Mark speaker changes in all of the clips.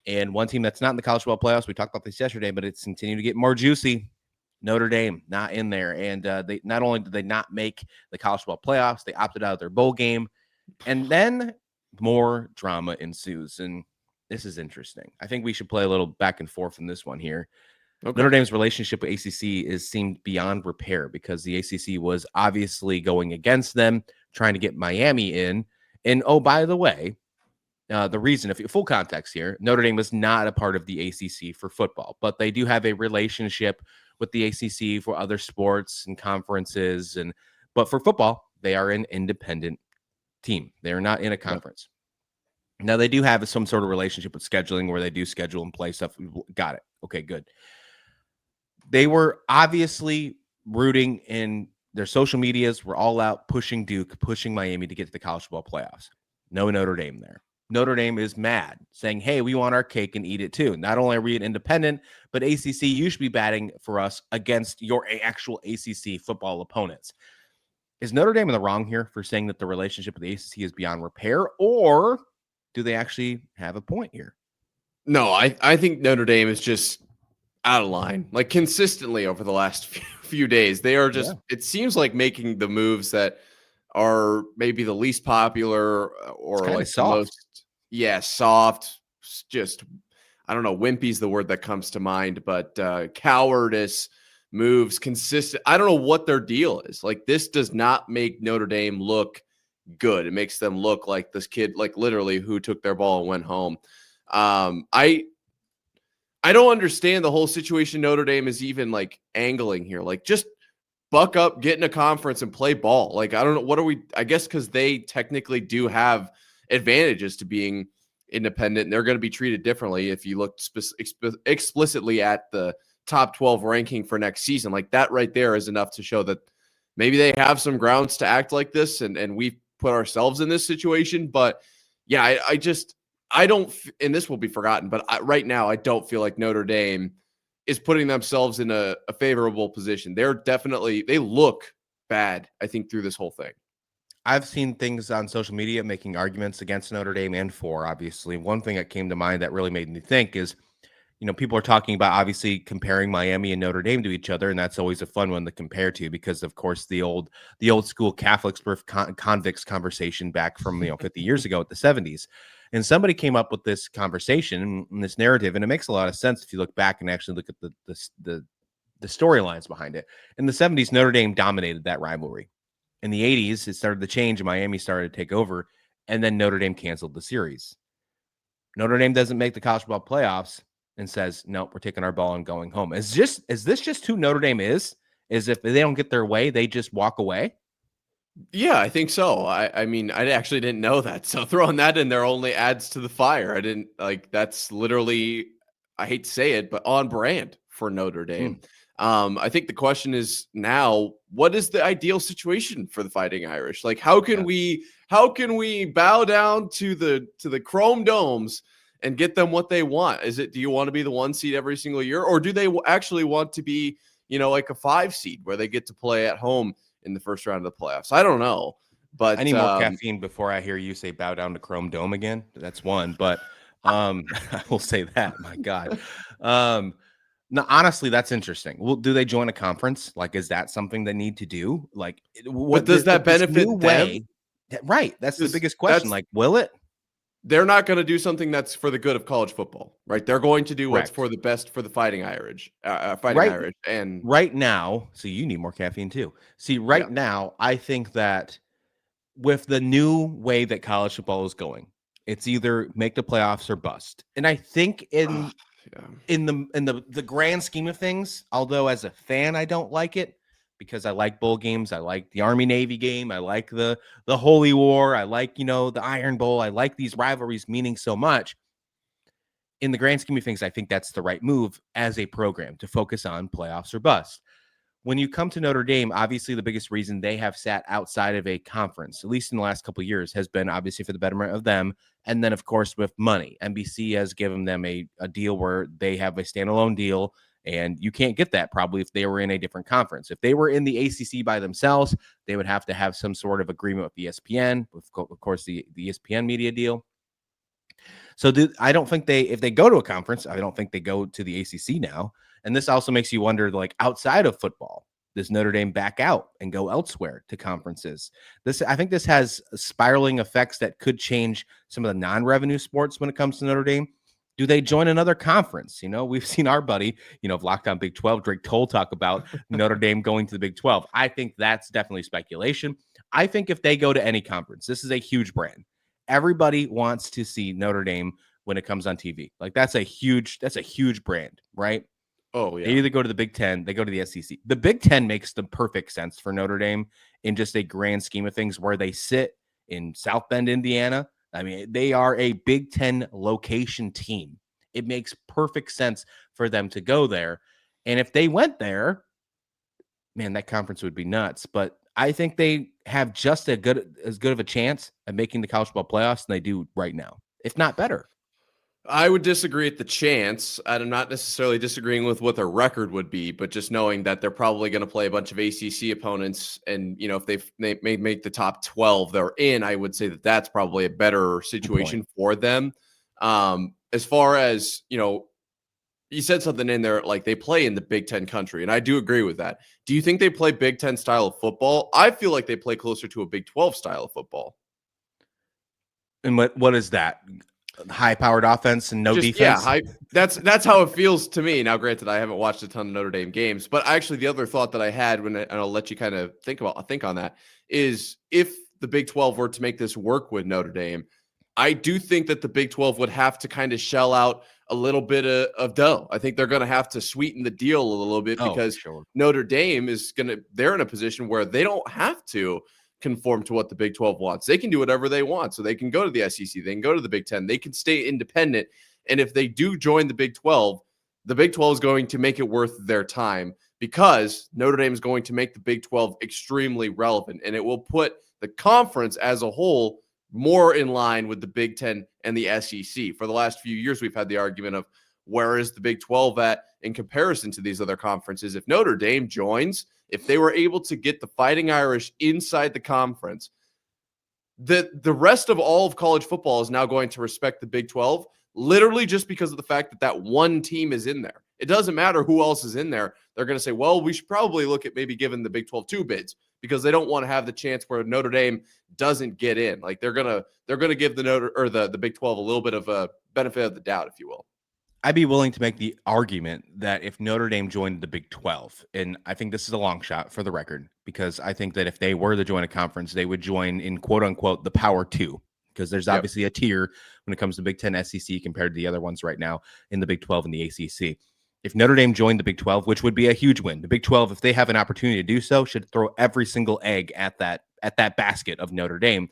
Speaker 1: And one team that's not in the college football playoffs, we talked about this yesterday, but it's continuing to get more juicy. Notre Dame not in there. And they not only did they not make the college football playoffs, they opted out of their bowl game. And then more drama ensues. And this is interesting. I think we should play a little back and forth in this one here. Okay. Notre Dame's relationship with ACC seemed beyond repair because the ACC was obviously going against them, trying to get Miami in. And, oh, by the way, the reason, if full context here, Notre Dame was not a part of the ACC for football, but they do have a relationship with the ACC for other sports and conferences. But for football, they are an independent team. They're not in a conference. Yep. Now, they do have some sort of relationship with scheduling where they do schedule and play stuff. Got it. Okay, good. They were obviously rooting in their social medias, were all out pushing Duke, pushing Miami to get to the college football playoffs. No Notre Dame there. Notre Dame is mad, saying, hey, we want our cake and eat it too. Not only are we an independent, but ACC, you should be batting for us against your actual ACC football opponents. Is Notre Dame in the wrong here for saying that the relationship with the ACC is beyond repair, or do they actually have a point here?
Speaker 2: No, I think Notre Dame is just out of line, like consistently over the last few days. They are just, it seems like making the moves that are maybe the least popular or like
Speaker 1: soft.
Speaker 2: The most, soft, just, I don't know, wimpy's the word that comes to mind, but cowardice moves, consistent. I don't know what their deal is. Like, this does not make Notre Dame look good. It makes them look like this kid, like literally who took their ball and went home. I don't understand the whole situation Notre Dame is even like angling here. Like, just buck up, get in a conference and play ball. Like, I don't know. What are we, I guess, because they technically do have advantages to being independent, and they're going to be treated differently if you look explicitly at the top 12 ranking for next season. Like, that right there is enough to show that maybe they have some grounds to act like this, and we've put ourselves in this situation. But yeah, I don't, and this will be forgotten, but right now I don't feel like Notre Dame is putting themselves in a favorable position. They're definitely, they look bad, I think, through this whole thing.
Speaker 1: I've seen things on social media making arguments against Notre Dame and for, obviously. One thing that came to mind that really made me think is, people are talking about obviously comparing Miami and Notre Dame to each other, and that's always a fun one to compare to because, of course, the old school Catholics versus convicts conversation back from 50 years ago at the 70s. And somebody came up with this conversation and this narrative, and it makes a lot of sense if you look back and actually look at the storylines behind it. In the 70s, Notre Dame dominated that rivalry. In the 80s, it started to change, and Miami started to take over, and then Notre Dame canceled the series. Notre Dame doesn't make the college football playoffs and says, nope, we're taking our ball and going home. Is this just who Notre Dame is? Is if they don't get their way, they just walk away?
Speaker 2: Yeah, I think so. I mean, I actually didn't know that. So throwing that in there only adds to the fire. I didn't that's literally, I hate to say it, but on brand for Notre Dame. I think the question is now, what is the ideal situation for the Fighting Irish? Like, how can we bow down to the Chrome Domes and get them what they want? Do you want to be the 1 seed every single year, or do they actually want to be, like a 5 seed where they get to play at home in the first round of the playoffs? I don't know, but
Speaker 1: I need more caffeine before I hear you say bow down to Chrome Dome again. That's one, but I will say that. My God. No, honestly, that's interesting. Well, do they join a conference? Like, is that something they need to do? Like,
Speaker 2: but does that benefit them?
Speaker 1: Right. That's the biggest question. Like, will it?
Speaker 2: They're not going to do something that's for the good of college football, right? They're going to do what's
Speaker 1: Correct.
Speaker 2: for the best for the Fighting Irish,
Speaker 1: Irish. And right now, so you need more caffeine too. See, now, I think that with the new way that college football is going, it's either make the playoffs or bust. And I think in the grand scheme of things, although as a fan I don't like it because I like bowl games, I like the Army Navy game, I like the Holy War, I like the Iron Bowl, I like these rivalries meaning so much. In the grand scheme of things, I think that's the right move as a program to focus on playoffs or bust. When you come to Notre Dame, obviously the biggest reason they have sat outside of a conference, at least in the last couple of years, has been obviously for the betterment of them. And then, of course, with money. NBC has given them a deal where they have a standalone deal, and you can't get that probably if they were in a different conference. If they were in the ACC by themselves, they would have to have some sort of agreement with ESPN, with, of course, the ESPN media deal. So I don't think if they go to a conference, I don't think they go to the ACC now. And this also makes you wonder, like outside of football, does Notre Dame back out and go elsewhere to conferences? I think this has spiraling effects that could change some of the non-revenue sports when it comes to Notre Dame. Do they join another conference? We've seen our buddy, of Locked On Big 12, Drake Toll, talk about Notre Dame going to the Big 12. I think that's definitely speculation. I think if they go to any conference, this is a huge brand. Everybody wants to see Notre Dame when it comes on TV. Like that's a huge brand, right?
Speaker 2: Oh, yeah.
Speaker 1: They either go to the Big Ten, they go to the SEC. The Big Ten makes the perfect sense for Notre Dame in just a grand scheme of things where they sit in South Bend, Indiana. I mean, they are a Big Ten location team. It makes perfect sense for them to go there. And if they went there, man, that conference would be nuts. But I think they have just as good of a chance at making the college football playoffs than they do right now, if not better.
Speaker 2: I would disagree at the chance. I'm not necessarily disagreeing with what their record would be, but just knowing that they're probably going to play a bunch of ACC opponents, and if they make the top 12, they're in. I would say that that's probably a better situation for them. As far as you said something in there like they play in the Big Ten country, and I do agree with that. Do you think they play Big Ten style of football? I feel like they play closer to a Big 12 style of football.
Speaker 1: And what is that? High-powered offense and no defense?
Speaker 2: Yeah, that's how it feels to me. Now, granted, I haven't watched a ton of Notre Dame games, but actually the other thought that I had and I'll let you kind of think on that, is if the Big 12 were to make this work with Notre Dame, I do think that the Big 12 would have to kind of shell out a little bit of dough. I think they're going to have to sweeten the deal a little bit because Notre Dame they're in a position where they don't have to conform to what the Big 12 wants. They can do whatever they want. So they can go to the SEC, they can go to the Big 10, they can stay independent. And if they do join the Big 12 is going to make it worth their time because Notre Dame is going to make the Big 12 extremely relevant. And it will put the conference as a whole more in line with the Big 10 and the SEC. For the last few years, we've had the argument of where is the Big 12 at in comparison to these other conferences. If Notre Dame joins, if they were able to get the Fighting Irish inside the conference, the rest of all of college football is now going to respect the Big 12, literally just because of the fact that one team is in there. It doesn't matter who else is in there. They're going to say, well, we should probably look at maybe giving the Big 12 two bids because they don't want to have the chance where Notre Dame doesn't get in. Like they're going to give the Big 12 a little bit of a benefit of the doubt, if you will.
Speaker 1: I'd be willing to make the argument that if Notre Dame joined the Big 12, and I think this is a long shot for the record, because I think that if they were to join a conference, they would join in quote unquote the Power Two, because there's obviously a tier when it comes to Big 10 SEC compared to the other ones right now in the Big 12 and the ACC. If Notre Dame joined the Big 12, which would be a huge win, the Big 12, if they have an opportunity to do so, should throw every single egg at that basket of Notre Dame.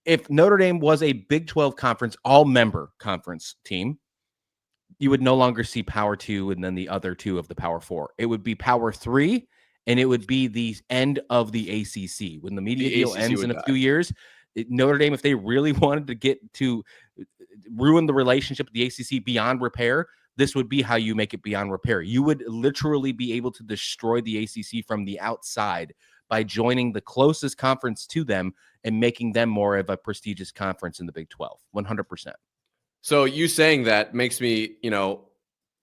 Speaker 1: If Notre Dame was a Big 12 conference, all-member conference team, you would no longer see Power 2 and then the other two of the Power 4. It would be Power 3, and it would be the end of the ACC. When the media deal ends in a few years, Notre Dame, if they really wanted to get to ruin the relationship with the ACC beyond repair, this would be how you make it beyond repair. You would literally be able to destroy the ACC from the outside by joining the closest conference to them and making them more of a prestigious conference in the Big 12, 100%.
Speaker 2: So you saying that makes me,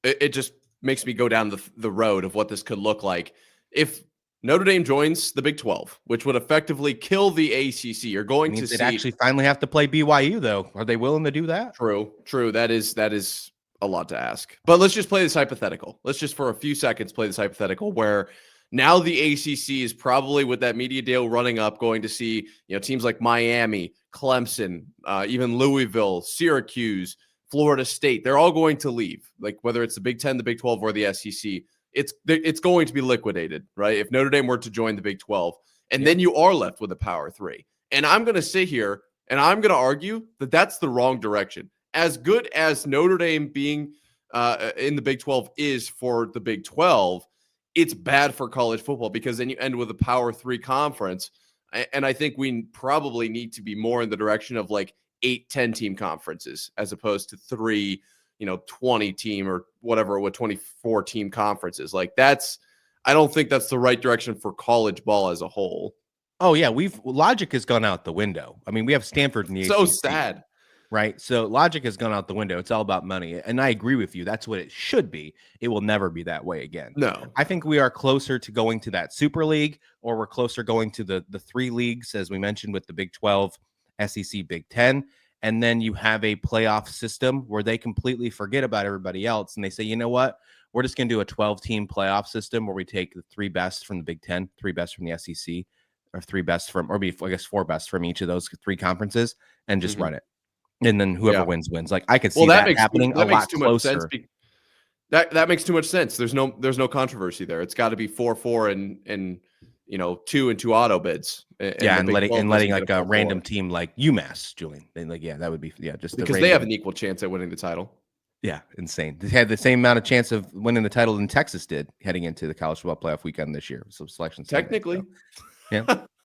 Speaker 2: it just makes me go down the road of what this could look like. If Notre Dame joins the Big 12, which would effectively kill the ACC, you're going to see...
Speaker 1: They'd actually finally have to play BYU, though. Are they willing to do that?
Speaker 2: True. That is a lot to ask. But let's just play this hypothetical. Let's just for a few seconds play this hypothetical where now the ACC is probably, with that media deal running up, going to see teams like Miami, Clemson, even Louisville, Syracuse, Florida State. They're all going to leave. Like whether it's the Big 10, the Big 12, or the SEC, it's going to be liquidated, right? If Notre Dame were to join the Big 12, and then you are left with a Power 3. And I'm going to sit here and I'm going to argue that that's the wrong direction. As good as Notre Dame being in the Big 12 is for the Big 12, it's bad for college football because then you end with a Power 3 conference. And I think we probably need to be more in the direction of like 8-10 team conferences as opposed to 3, 20 team or whatever with 24 team conferences. Like I don't think that's the right direction for college ball as a whole.
Speaker 1: Oh yeah, logic has gone out the window. I mean, we have Stanford in the
Speaker 2: so
Speaker 1: ACC.
Speaker 2: sad.
Speaker 1: right? So logic has gone out the window. It's all about money. And I agree with you. That's what it should be. It will never be that way again.
Speaker 2: No.
Speaker 1: I think we are closer to going to that Super League, or we're closer going to the three leagues, as we mentioned, with the Big 12, SEC, Big 10. And then you have a playoff system where they completely forget about everybody else. And they say, you know what? We're just going to do a 12-team playoff system where we take the three best from the Big 10, three best from the SEC, or three best from, or I guess four best from each of those three conferences, and just run it. And then whoever wins wins. Like, I could see that happening a lot closer.
Speaker 2: That makes too much sense. There's no controversy there. It's got to be 4-4 and 2 and 2 auto bids.
Speaker 1: And letting like a random team like UMass, Julian. And like, that would be just
Speaker 2: because they have an equal chance at winning the title.
Speaker 1: Yeah, insane. They had the same amount of chance of winning the title than Texas did heading into the college football playoff weekend this year. So selection
Speaker 2: technically,
Speaker 1: yeah.